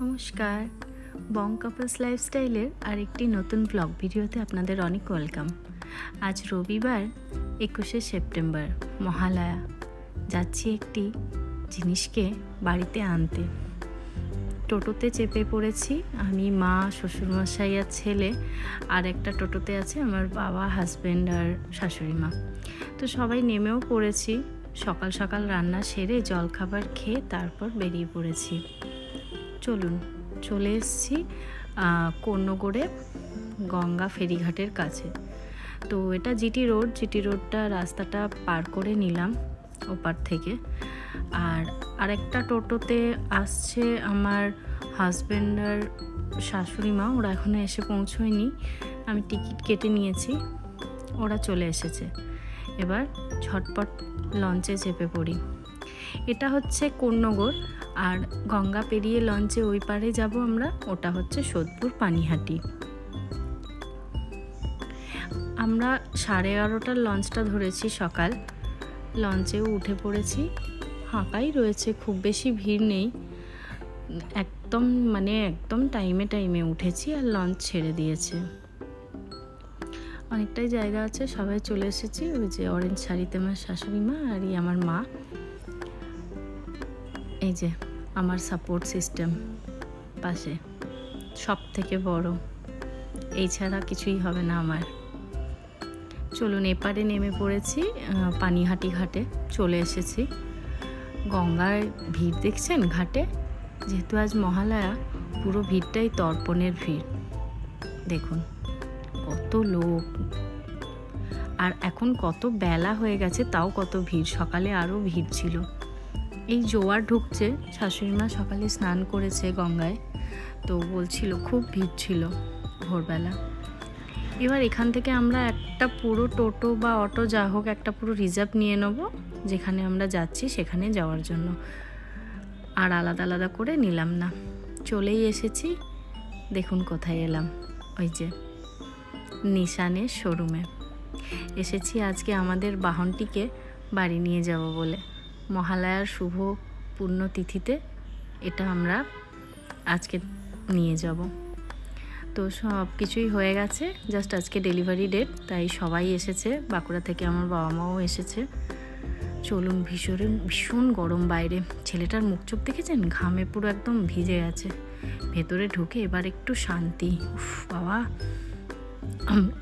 নমস্কার, বং কাপলস লাইফস্টাইলের আরেকটি নতুন ব্লগ ভিডিওতে আপনাদের অনেক ওয়েলকাম। আজ রবিবার 21শে সেপ্টেম্বর, মহালয়া। যাচ্ছি একটি জিনিসকে বাড়িতে আনতে। টোটোতে চেপে পড়েছি আমি, মা, শ্বশুরমশাই আর ছেলে, আর একটা টোটোতে আছে আমার বাবা, হাজব্যান্ড আর শাশুড়ি মা। তো সবাই নেমেও পড়েছি। সকাল সকাল রান্না সেরে জলখাবার খেয়ে তারপর বেরিয়ে পড়েছি। চলুন, চলে এসেছি কর্ণগড়ে গঙ্গা ফেরিঘাটের কাছে। তো এটা জিটি রোডটা রাস্তাটা পার করে নিলাম ওপার থেকে। আর আরেকটা টোটোতে আসছে আমার হাজব্যান্ড আর শাশুড়ি মা, ওরা এখনও এসে পৌঁছয়নি। আমি টিকিট কেটে নিয়েছি, ওরা চলে এসেছে। এবার ঝটপট লঞ্চে চেপে পড়ি। এটা হচ্ছে কর্ণগড়, আর গঙ্গা পেরিয়ে লঞ্চে ওই পারে যাব আমরা, ওটা হচ্ছে সোদপুর পানিহাটি। আমরা 11:30টার লঞ্চটা ধরেছি সকাল। লঞ্চেও উঠে পড়েছি, ফাঁকাই রয়েছে, খুব বেশি ভিড় নেই। একদম টাইমে উঠেছি আর লঞ্চ ছেড়ে দিয়েছে। অনেকটাই জায়গা আছে, সবাই চলে এসেছি। ওই যে অরেঞ্জ শাড়িতে আমার শাশুড়ি মা আর আমার মা। এই যে আমার সাপোর্ট সিস্টেম পাশে, সব থেকে বড়, এই ছাড়া কিছুই হবে না আমার। চলুন, এপারে নেমে পড়েছি, পানিহাটি ঘাটে চলে এসেছি। গঙ্গার ভিড় দেখছেন ঘাটে, যেহেতু আজ মহালয়া, পুরো ভিড়টাই তর্পণের ভিড়। দেখুন কত লোক, আর এখন কত বেলা হয়ে গেছে তাও কত ভিড়। সকালে আরও ভিড় ছিল। এই জোয়ার ঢুকছে, শাশুড়ি মা সকালে স্নান করেছে গঙ্গায়, তো বলছিল খুব ভিড় ছিল ভোরবেলা। এবার এখান থেকে আমরা একটা পুরো টোটো বা অটো যা হোক একটা পুরো রিজার্ভ নিয়ে নেব, যেখানে আমরা যাচ্ছি সেখানে যাওয়ার জন্য। আর আলাদা আলাদা করে নিলাম না। চলেই এসেছি, দেখুন কোথায় এলাম, ওই যে নিশানের শোরুমে এসেছি। আজকে আমাদের বাহনটিকে বাড়ি নিয়ে যাব বলে, মহালয়ার শুভ পুণ্যতিথিতে এটা আমরা আজকে নিয়ে যাব। তো সব কিছুই হয়ে গেছে, জাস্ট আজকে ডেলিভারি ডেট, তাই সবাই এসেছে। বাঁকুড়া থেকে আমার বাবা মাও এসেছে। চলুন, ভীষণ গরম বাইরে। ছেলেটার মুখ চোখ দেখেছেন, ঘামে পুরো একদম ভিজে গেছে। ভেতরে ঢুকে এবার একটু শান্তি। উফ বাবা,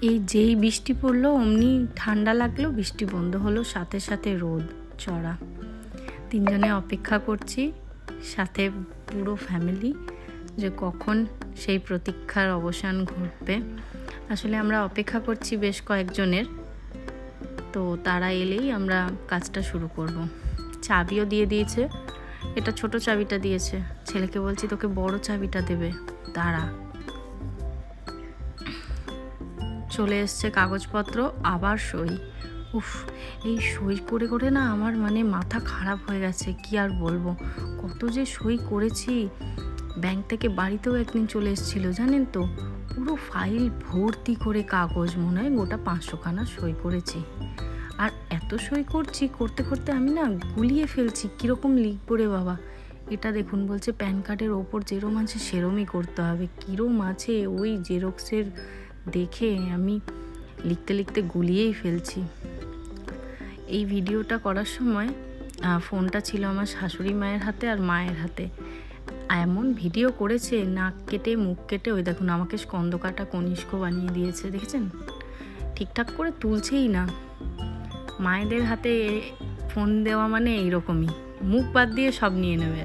এই যেই বৃষ্টি পড়লো অমনি ঠান্ডা লাগলো, বৃষ্টি বন্ধ হলো, সাথে সাথে রোদ চড়া। তিনজনে অপেক্ষা করছি, সাথে পুরো ফ্যামিলি, যে কখন সেই প্রতীক্ষার অবসান ঘটবে। আসলে আমরা অপেক্ষা করছি বেশ কয়েকজনের, তো তারা এলেই আমরা কাজটা শুরু করব। চাবিও দিয়ে দিয়েছে, এটা ছোট চাবিটা দিয়েছে। ছেলেকে বলছি তোকে বড় চাবিটা দেবে, দাঁড়া। চলে এসছে কাগজপত্র, আবার সই। উফ, এই সই করে করে না আমার মাথা খারাপ হয়ে গেছে, কি আর বলবো। কত যে সই করেছি। ব্যাংক থেকে বাড়িতেও একদিন চলে এসেছিল জানেন তো, পুরো ফাইল ভর্তি করে কাগজ, মনে হয় গোটা 500খানা সই করেছি। আর এত সই করতে করতে আমি না গুলিয়ে ফেলছি, কীরকম লিখবো রে বাবা। এটা দেখুন, বলছে প্যান কার্ডের ওপর যেরম আছে সেরমই করতে হবে। কীরম আছে ওই জেরক্সের দেখে আমি লিখতে লিখতে গুলিয়েই ফেলছি। এই ভিডিওটা করার সময় ফোনটা ছিল আমার শাশুড়ি মায়ের হাতে আর মায়ের হাতে। এমন ভিডিও করেছে, নাক কেটে মুখ কেটে, ওই দেখুন আমাকে স্কন্দকাটা কনিষ্ক বানিয়ে দিয়েছে, দেখেছেন? ঠিকঠাক করে তুলছেই না। মায়েদের হাতে ফোন দেওয়া মানে এইরকমই, মুখ বাদ দিয়ে সব নিয়ে নেবে।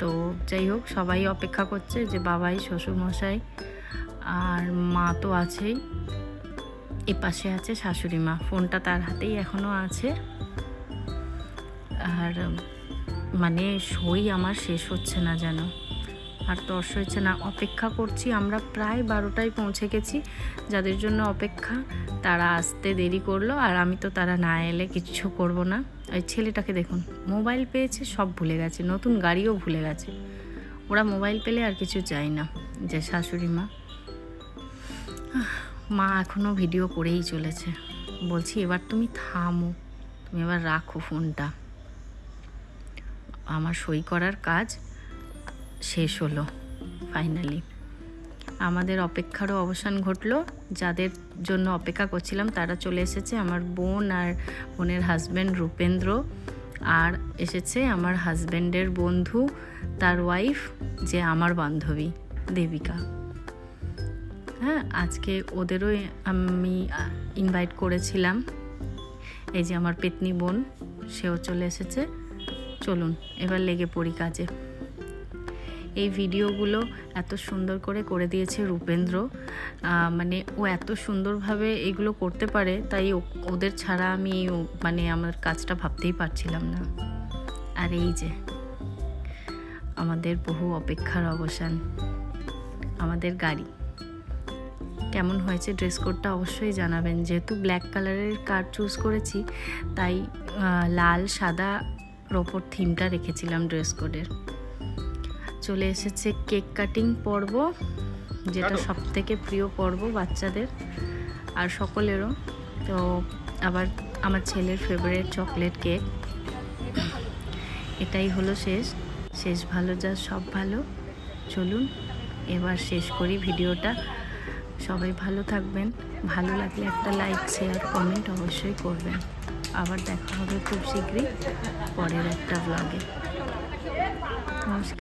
তো যাই হোক, সবাই অপেক্ষা করছে, যে বাবাই, শ্বশুরমশাই আর মা তো আছেই, এ পাশে আছে শাশুড়ি মা। ফোনটা তার হাতেই এখনও আছে। আর সই আমার শেষ হচ্ছে না যেন, আর তর্স হচ্ছে না। অপেক্ষা করছি, আমরা প্রায় 12টায় পৌঁছে গেছি। যাদের জন্য অপেক্ষা তারা আসতে দেরি করলো, আর আমি তো তারা না এলে কিচ্ছু করব না। ওই ছেলেটাকে দেখুন, মোবাইল পেয়েছে, সব ভুলে গেছে, নতুন গাড়িও ভুলে গেছে। ওরা মোবাইল পেলে আর কিছু চাই না। যে শাশুড়ি মা এখনও ভিডিও করেই চলেছে। বলছি এবার তুমি থামো, তুমি এবার রাখো ফোনটা। আমার সই করার কাজ শেষ হলো ফাইনালি। আমাদের অপেক্ষারও অবসান ঘটলো। যাদের জন্য অপেক্ষা করছিলাম তারা চলে এসেছে, আমার বোন আর বোনের হাজব্যান্ড রূপেন্দ্র, আর এসেছে আমার হাজব্যান্ডের বন্ধু, তার ওয়াইফ, যে আমার বান্ধবী দেবিকা। হ্যাঁ, আজকে ওদেরও আমি ইনভাইট করেছিলাম। এই যে আমার পেতনি বোন, সেও চলে এসেছে। চলুন এবার লেগে পড়ি কাজে। এই ভিডিওগুলো এত সুন্দর করে দিয়েছে রূপেন্দ্র, মানে ও এত সুন্দরভাবে এগুলো করতে পারে, তাই ওদের ছাড়া আমি মানে আমার কাজটা ভাবতেই পারছিলাম না। আর এই যে আমাদের বহু অপেক্ষার অবসান, আমাদের গাড়ি। কেমন হয়েছে ড্রেস কোডটা অবশ্যই জানাবেন। যেহেতু ব্ল্যাক কালারের কার চুজ করেছি, তাই লাল সাদার ওপর থিমটা রেখেছিলাম ড্রেস কোডের। চলে এসেছে কেক কাটিং পর্ব, যেটা সব থেকে প্রিয় পর্ব বাচ্চাদের আর সকলেরও। তো আবার আমার ছেলের ফেভারিট চকলেট কেক। এটাই হলো শেষ ভালো যা সব ভালো। চলুন এবার শেষ করি ভিডিওটা। সবাই ভালো থাকবেন। ভালো লাগলে একটা লাইক, শেয়ার, কমেন্ট অবশ্যই করবেন। আবার দেখা হবে খুব শীঘ্রই পরের একটা ব্লগে। নমস্কার।